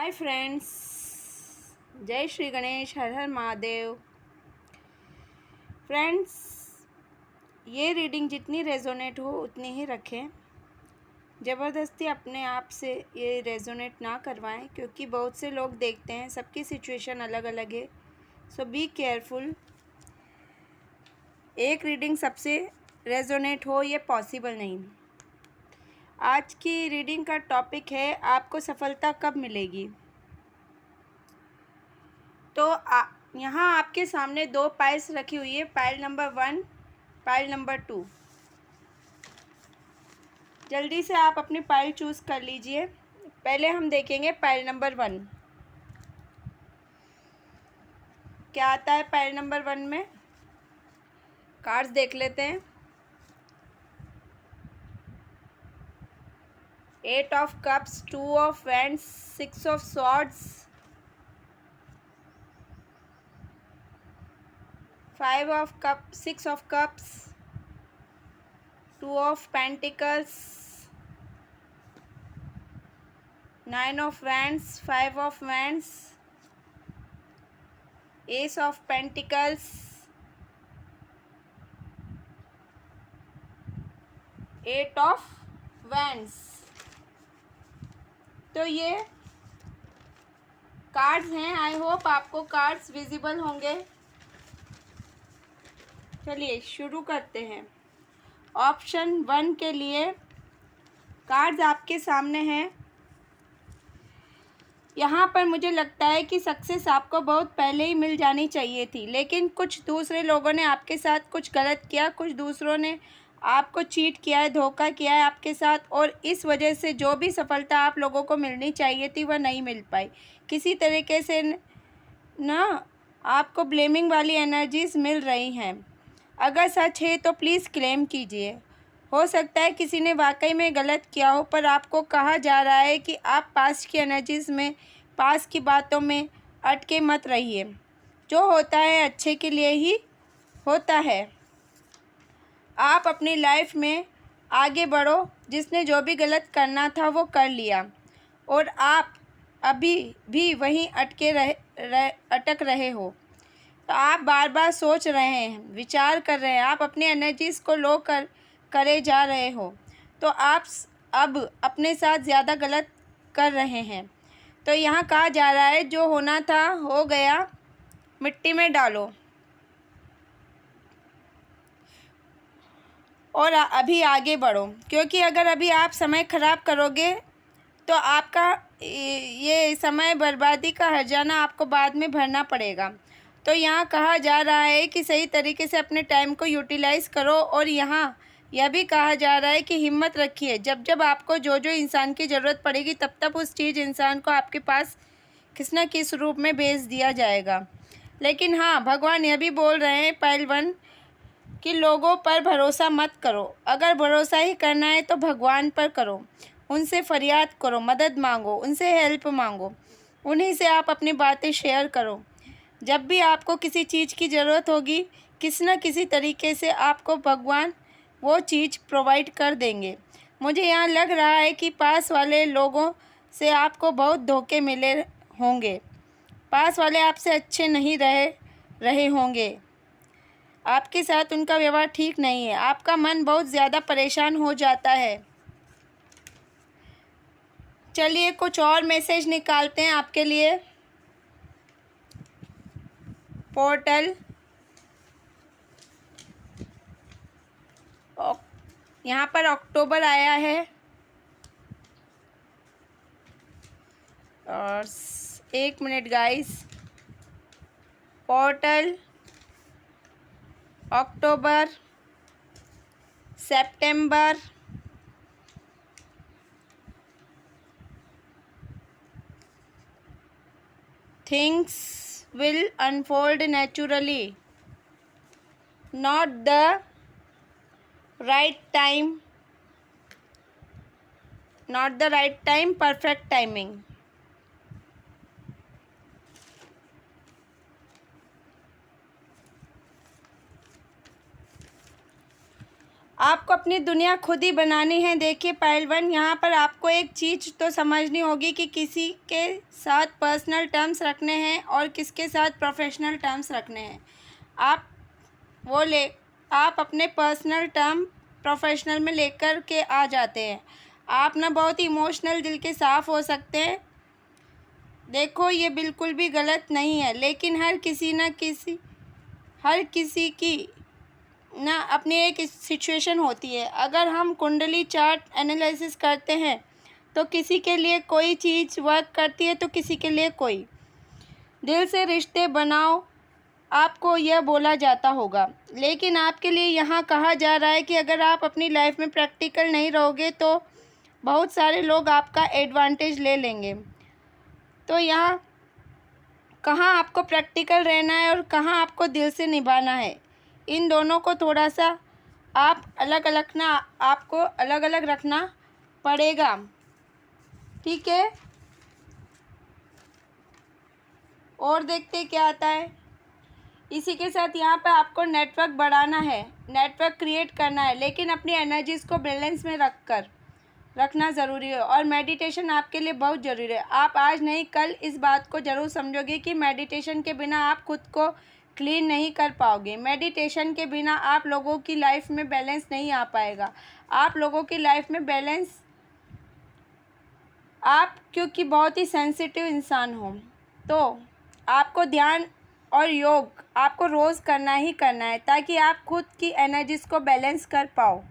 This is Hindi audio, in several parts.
हाय फ्रेंड्स, जय श्री गणेश, हर हर महादेव। फ्रेंड्स, ये रीडिंग जितनी रेजोनेट हो उतनी ही रखें। ज़बरदस्ती अपने आप से ये रेजोनेट ना करवाएं, क्योंकि बहुत से लोग देखते हैं, सबकी सिचुएशन अलग अलग है। सो बी केयरफुल। एक रीडिंग सबसे रेजोनेट हो ये पॉसिबल नहीं। आज की रीडिंग का टॉपिक है आपको सफलता कब मिलेगी। तो यहाँ आपके सामने दो पाइल्स रखी हुई है, पाइल नंबर 1, पाइल नंबर 2। जल्दी से आप अपनी पाइल चूज़ कर लीजिए। पहले हम देखेंगे पाइल नंबर 1 क्या आता है। पाइल नंबर 1 में कार्ड्स देख लेते हैं। 8 of cups, 2 of wands, 6 of swords, 5 of cup, 6 of cups, 2 of pentacles, 9 of wands, 5 of wands, S of pentacles, 8 of wands. तो ये कार्ड्स हैं। आई होप आपको कार्ड्स विजिबल होंगे। चलिए शुरू करते हैं। ऑप्शन 1 के लिए कार्ड्स आपके सामने हैं। यहाँ पर मुझे लगता है कि सक्सेस आपको बहुत पहले ही मिल जानी चाहिए थी, लेकिन कुछ दूसरे लोगों ने आपके साथ कुछ गलत किया, कुछ दूसरों ने आपको चीट किया है, धोखा किया है आपके साथ, और इस वजह से जो भी सफलता आप लोगों को मिलनी चाहिए थी वह नहीं मिल पाई। किसी तरीके से ना आपको ब्लेमिंग वाली एनर्जीज़ मिल रही हैं। अगर सच है तो प्लीज़ क्लेम कीजिए। हो सकता है किसी ने वाकई में गलत किया हो, पर आपको कहा जा रहा है कि आप पास्ट की एनर्जीज़ में, पास्ट की बातों में अटके मत रहिए। जो होता है अच्छे के लिए ही होता है। आप अपनी लाइफ में आगे बढ़ो। जिसने जो भी गलत करना था वो कर लिया, और आप अभी भी वहीं अटक रहे हो। तो आप बार बार सोच रहे हैं, विचार कर रहे हैं, आप अपनी एनर्जीज़ को लो करे जा रहे हो। तो आप अब अपने साथ ज़्यादा गलत कर रहे हैं। तो यहाँ कहा जा रहा है जो होना था हो गया, मिट्टी में डालो और अभी आगे बढ़ो। क्योंकि अगर अभी आप समय ख़राब करोगे तो आपका ये समय बर्बादी का हर्जाना आपको बाद में भरना पड़ेगा। तो यहाँ कहा जा रहा है कि सही तरीके से अपने टाइम को यूटिलाइज़ करो, और यहाँ यह भी कहा जा रहा है कि हिम्मत रखिए। जब जब आपको जो जो इंसान की ज़रूरत पड़ेगी तब तब उस चीज़ इंसान को आपके पास किस न किस रूप में भेज दिया जाएगा। लेकिन हाँ, भगवान यह भी बोल रहे हैं पाइल 1 कि लोगों पर भरोसा मत करो। अगर भरोसा ही करना है तो भगवान पर करो। उनसे फरियाद करो, मदद मांगो, उनसे हेल्प मांगो, उन्हीं से आप अपनी बातें शेयर करो। जब भी आपको किसी चीज़ की ज़रूरत होगी, किसी न किसी तरीके से आपको भगवान वो चीज़ प्रोवाइड कर देंगे। मुझे यहाँ लग रहा है कि पास वाले लोगों से आपको बहुत धोखे मिले होंगे। पास वाले आपसे अच्छे नहीं रहे होंगे। आपके साथ उनका व्यवहार ठीक नहीं है। आपका मन बहुत ज़्यादा परेशान हो जाता है। चलिए कुछ और मैसेज निकालते हैं आपके लिए। पोर्टल, यहाँ पर अक्टूबर आया है, और 1 minute guys. Portal, October, September, things will unfold naturally, not the right time, perfect timing. आपको अपनी दुनिया खुद ही बनानी है। देखिए पहलवान, यहाँ पर आपको एक चीज़ तो समझनी होगी कि किसी के साथ पर्सनल टर्म्स रखने हैं और किसके साथ प्रोफेशनल टर्म्स रखने हैं। आप वो ले आप अपने पर्सनल टर्म प्रोफेशनल में लेकर के आ जाते हैं। आप ना बहुत इमोशनल दिल के साफ़ हो सकते हैं। देखो ये बिल्कुल भी गलत नहीं है, लेकिन हर किसी की ना अपनी एक सिचुएशन होती है। अगर हम कुंडली चार्ट एनालिसिस करते हैं तो किसी के लिए कोई चीज़ वर्क करती है तो किसी के लिए कोई। दिल से रिश्ते बनाओ, आपको यह बोला जाता होगा, लेकिन आपके लिए यहाँ कहा जा रहा है कि अगर आप अपनी लाइफ में प्रैक्टिकल नहीं रहोगे तो बहुत सारे लोग आपका एडवांटेज ले लेंगे। तो यहाँ कहाँ आपको प्रैक्टिकल रहना है और कहाँ आपको दिल से निभाना है, इन दोनों को थोड़ा सा आपको अलग अलग रखना पड़ेगा। ठीक है, और देखते क्या आता है। इसी के साथ यहाँ पे आपको नेटवर्क बढ़ाना है, नेटवर्क क्रिएट करना है, लेकिन अपनी एनर्जीज़ को बैलेंस में रखना ज़रूरी है। और मेडिटेशन आपके लिए बहुत ज़रूरी है। आप आज नहीं कल इस बात को ज़रूर समझोगे कि मेडिटेशन के बिना आप खुद को क्लीन नहीं कर पाओगे। मेडिटेशन के बिना आप लोगों की लाइफ में बैलेंस नहीं आ पाएगा। आप लोगों की लाइफ में बैलेंस, आप क्योंकि बहुत ही सेंसिटिव इंसान हो, तो आपको ध्यान और योग आपको रोज़ करना ही करना है ताकि आप खुद की एनर्जीज़ को बैलेंस कर पाओ।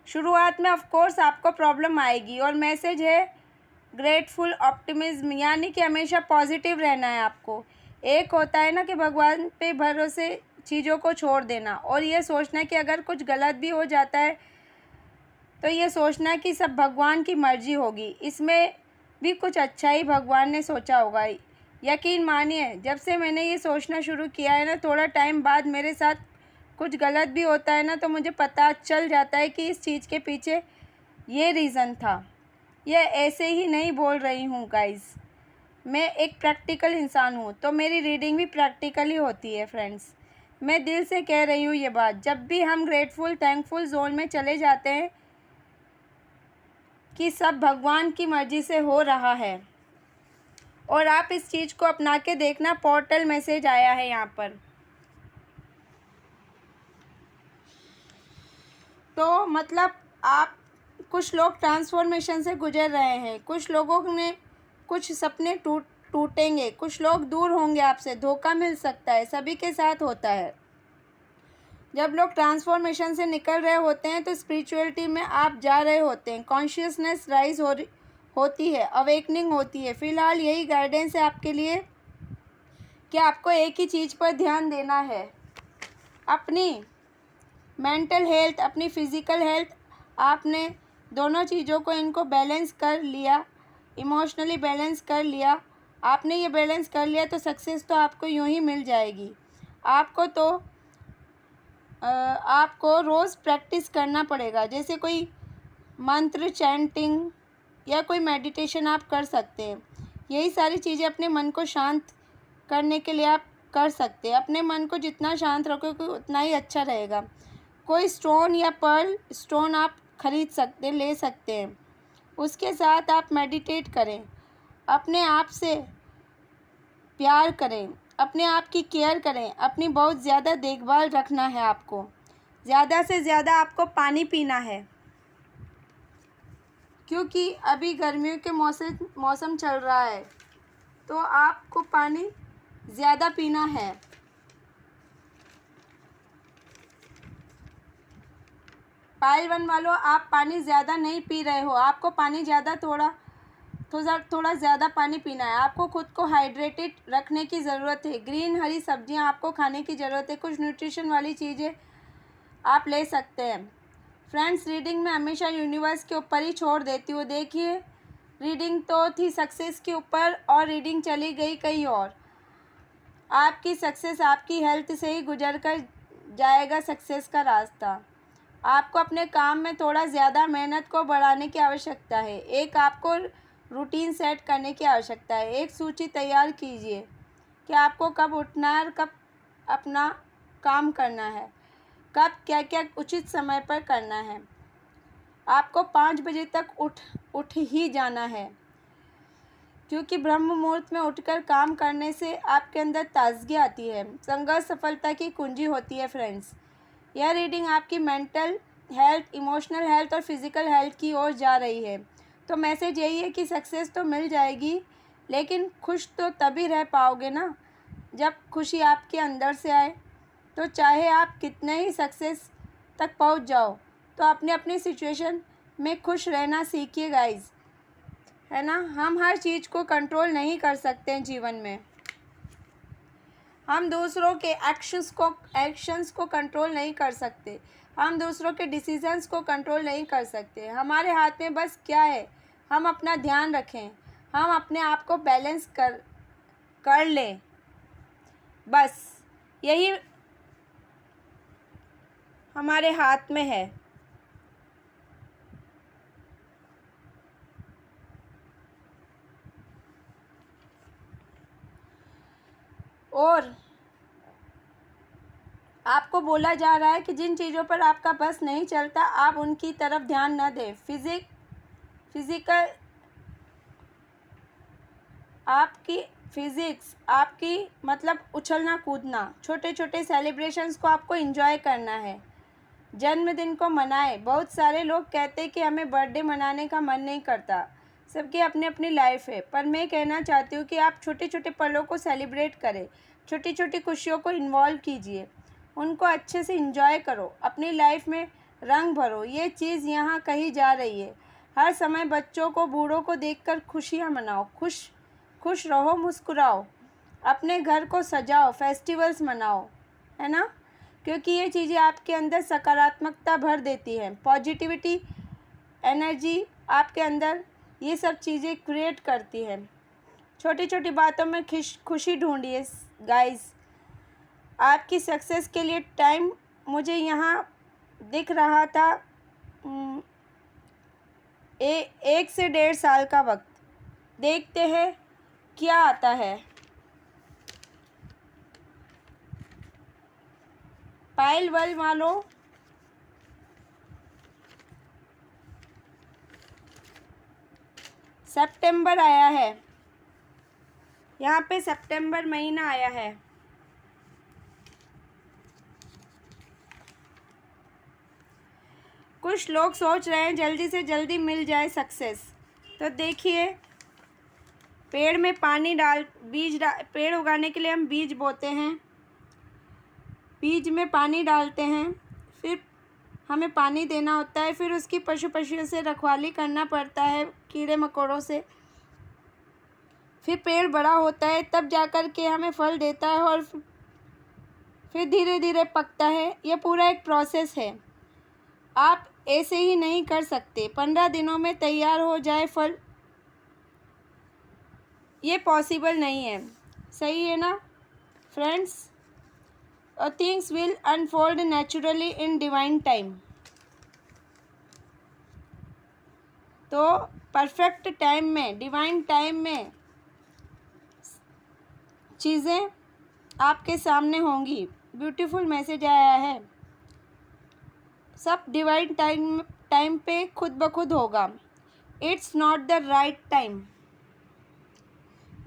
शुरुआत में ऑफ कोर्स आपको प्रॉब्लम आएगी और मैसेज है ग्रेटफुल ऑप्टिमिज्म, यानी कि हमेशा पॉजिटिव रहना है आपको। एक होता है ना कि भगवान पे भरोसे चीज़ों को छोड़ देना, और ये सोचना कि अगर कुछ गलत भी हो जाता है तो ये सोचना कि सब भगवान की मर्ज़ी होगी, इसमें भी कुछ अच्छा ही भगवान ने सोचा होगा। यकीन मानिए, जब से मैंने ये सोचना शुरू किया है ना, थोड़ा टाइम बाद मेरे साथ कुछ गलत भी होता है ना तो मुझे पता चल जाता है कि इस चीज़ के पीछे ये रीज़न था। ये ऐसे ही नहीं बोल रही हूँ गाइस, मैं एक प्रैक्टिकल इंसान हूँ, तो मेरी रीडिंग भी प्रैक्टिकल ही होती है फ्रेंड्स। मैं दिल से कह रही हूँ ये बात। जब भी हम ग्रेटफुल थैंकफुल जोन में चले जाते हैं कि सब भगवान की मर्ज़ी से हो रहा है, और आप इस चीज़ को अपना के देखना, पोर्टल मैसेज आया है यहाँ पर। तो मतलब आप, कुछ लोग ट्रांसफॉर्मेशन से गुजर रहे हैं, कुछ लोगों ने कुछ सपने टूटेंगे, कुछ लोग दूर होंगे आपसे, धोखा मिल सकता है, सभी के साथ होता है। जब लोग ट्रांसफॉर्मेशन से निकल रहे होते हैं तो स्पिरिचुअलिटी में आप जा रहे होते हैं, कॉन्शियसनेस राइज होती है, अवेकनिंग होती है। फ़िलहाल यही गाइडेंस है आपके लिए कि आपको एक ही चीज़ पर ध्यान देना है, अपनी मेंटल हेल्थ, अपनी फ़िज़िकल हेल्थ। आपने दोनों चीज़ों को इनको बैलेंस कर लिया, इमोशनली बैलेंस कर लिया। आपने ये बैलेंस कर लिया तो सक्सेस तो आपको यूँ ही मिल जाएगी। आपको रोज़ प्रैक्टिस करना पड़ेगा, जैसे कोई मंत्र, चैंटिंग या कोई मेडिटेशन आप कर सकते हैं। यही सारी चीज़ें अपने मन को शांत करने के लिए आप कर सकते हैं। अपने मन को जितना शांत रखोगे उतना ही अच्छा रहेगा। कोई स्टोन या पर्ल स्टोन आप ले सकते हैं, उसके साथ आप मेडिटेट करें, अपने आप से प्यार करें, अपने आप की केयर करें, अपनी बहुत ज़्यादा देखभाल रखना है आपको। ज़्यादा से ज़्यादा आपको पानी पीना है, क्योंकि अभी गर्मियों के मौसम चल रहा है, तो आपको पानी ज़्यादा पीना है। पाइल वन वालों, आप पानी ज़्यादा नहीं पी रहे हो, आपको पानी थोड़ा ज़्यादा पानी पीना है। आपको खुद को हाइड्रेटेड रखने की ज़रूरत है। ग्रीन हरी सब्जियां आपको खाने की ज़रूरत है। कुछ न्यूट्रिशन वाली चीज़ें आप ले सकते हैं। फ्रेंड्स, रीडिंग में हमेशा यूनिवर्स के ऊपर ही छोड़ देती हूँ। देखिए, रीडिंग तो थी सक्सेस के ऊपर और रीडिंग चली गई कहीं और। आपकी सक्सेस आपकी हेल्थ से ही गुजर कर जाएगा सक्सेस का रास्ता। आपको अपने काम में थोड़ा ज़्यादा मेहनत को बढ़ाने की आवश्यकता है। एक आपको रूटीन सेट करने की आवश्यकता है। एक सूची तैयार कीजिए कि आपको कब उठना है और कब अपना काम करना है, कब क्या क्या उचित समय पर करना है। आपको 5 बजे तक उठ ही जाना है, क्योंकि ब्रह्म मुहूर्त में उठकर काम करने से आपके अंदर ताजगी आती है। संघर्ष सफलता की कुंजी होती है फ्रेंड्स। यह रीडिंग आपकी मेंटल हेल्थ, इमोशनल हेल्थ और फिज़िकल हेल्थ की ओर जा रही है। तो मैसेज यही है कि सक्सेस तो मिल जाएगी, लेकिन खुश तो तभी रह पाओगे ना जब खुशी आपके अंदर से आए। तो चाहे आप कितने ही सक्सेस तक पहुंच जाओ, तो अपने अपनी सिचुएशन में खुश रहना सीखिए गाइस, है ना। हम हर चीज़ को कंट्रोल नहीं कर सकते हैं जीवन में। हम दूसरों के एक्शंस को कंट्रोल नहीं कर सकते। हम दूसरों के डिसीजंस को कंट्रोल नहीं कर सकते। हमारे हाथ में बस क्या है, हम अपना ध्यान रखें, हम अपने आप को बैलेंस कर लें, बस यही हमारे हाथ में है। और आपको बोला जा रहा है कि जिन चीज़ों पर आपका बस नहीं चलता, आप उनकी तरफ ध्यान न दें। फिज़िकल फिज़िक्स आपकी मतलब उछलना कूदना, छोटे छोटे सेलिब्रेशंस को आपको एंजॉय करना है। जन्मदिन को मनाएं। बहुत सारे लोग कहते हैं कि हमें बर्थडे मनाने का मन नहीं करता। सबकी अपनी अपनी लाइफ है, पर मैं कहना चाहती हूँ कि आप छोटे छोटे पलों को सेलिब्रेट करें, छोटी छोटी खुशियों को इन्वॉल्व कीजिए, उनको अच्छे से एंजॉय करो, अपनी लाइफ में रंग भरो। ये चीज़ यहाँ कही जा रही है। हर समय बच्चों को, बूढ़ों को देखकर खुशियाँ मनाओ, खुश रहो, मुस्कुराओ, अपने घर को सजाओ, फेस्टिवल्स मनाओ, है ना, क्योंकि ये चीज़ें आपके अंदर सकारात्मकता भर देती हैं। पॉजिटिविटी एनर्जी आपके अंदर ये सब चीज़ें क्रिएट करती हैं। छोटी छोटी बातों में खुशी ढूंढिए गाइस। आपकी सक्सेस के लिए टाइम मुझे यहाँ दिख रहा था 1 से 1.5 साल का वक्त। देखते हैं क्या आता है। पायल वल वालों, सितंबर आया है, यहाँ पे सितंबर महीना आया है। कुछ लोग सोच रहे हैं जल्दी से जल्दी मिल जाए सक्सेस। तो देखिए, पेड़ में पानी पेड़ उगाने के लिए हम बीज बोते हैं, बीज में पानी डालते हैं, फिर हमें पानी देना होता है, फिर उसकी पशुओं से रखवाली करना पड़ता है, कीड़े मकोड़ों से। फिर पेड़ बड़ा होता है, तब जाकर के हमें फल देता है और फिर धीरे धीरे पकता है। यह पूरा एक प्रोसेस है। आप ऐसे ही नहीं कर सकते 15 दिनों में तैयार हो जाए फल, ये पॉसिबल नहीं है। सही है ना friends. Things will unfold naturally in divine time. तो परफेक्ट टाइम में, डिवाइन टाइम में चीज़ें आपके सामने होंगी। ब्यूटीफुल मैसेज आया है। सब डिवाइन टाइम पे खुद ब खुद होगा। It's not the right time.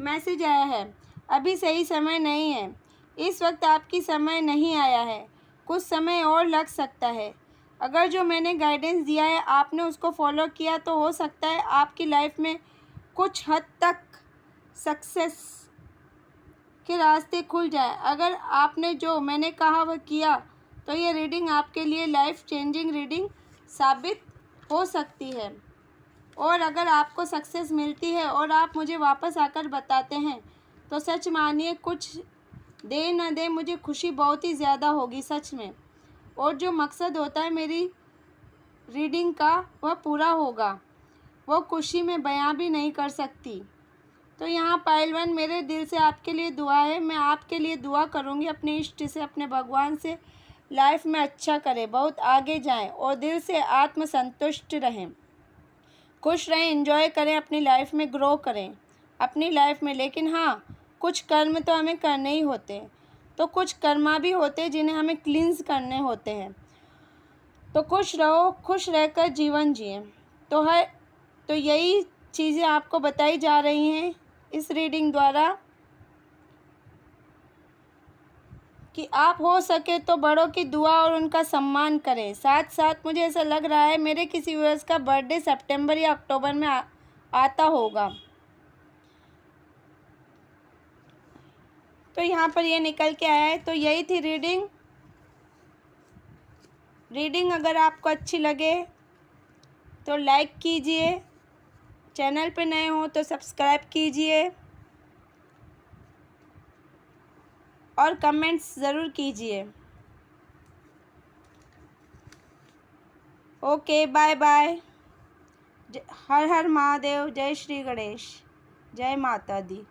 Message आया है, अभी सही समय नहीं है, इस वक्त आपकी समय नहीं आया है, कुछ समय और लग सकता है। अगर जो मैंने गाइडेंस दिया है आपने उसको फॉलो किया, तो हो सकता है आपकी लाइफ में कुछ हद तक सक्सेस के रास्ते खुल जाए। अगर आपने जो मैंने कहा वह किया, तो ये रीडिंग आपके लिए लाइफ चेंजिंग रीडिंग साबित हो सकती है। और अगर आपको सक्सेस मिलती है और आप मुझे वापस आकर बताते हैं, तो सच मानिए, कुछ दे न दे, मुझे खुशी बहुत ही ज़्यादा होगी सच में। और जो मकसद होता है मेरी रीडिंग का, वह पूरा होगा। वो खुशी मैं बयां भी नहीं कर सकती। तो यहाँ पायलवन, मेरे दिल से आपके लिए दुआ है। मैं आपके लिए दुआ करूँगी अपने इष्ट से, अपने भगवान से, लाइफ में अच्छा करें, बहुत आगे जाएं और दिल से आत्मसंतुष्ट रहें, खुश रहें, एंजॉय करें, अपनी लाइफ में ग्रो करें अपनी लाइफ में। लेकिन हाँ, कुछ कर्म तो हमें करने ही होते हैं। तो कुछ कर्मा भी होते हैं जिन्हें हमें क्लींस करने होते हैं। तो खुश रहो, खुश रहकर जीवन जिए। तो यही चीज़ें आपको बताई जा रही हैं इस रीडिंग द्वारा कि आप हो सके तो बड़ों की दुआ और उनका सम्मान करें। साथ साथ मुझे ऐसा लग रहा है मेरे किसी व्यूअर्स का बर्थडे सितंबर या अक्टूबर में आता होगा। तो यहाँ पर ये निकल के आया है। तो यही थी रीडिंग अगर आपको अच्छी लगे तो लाइक कीजिए, चैनल पे नए हो तो सब्सक्राइब कीजिए और कमेंट्स ज़रूर कीजिए। Okay, bye bye. हर हर महादेव। जय श्री गणेश। जय माता दी।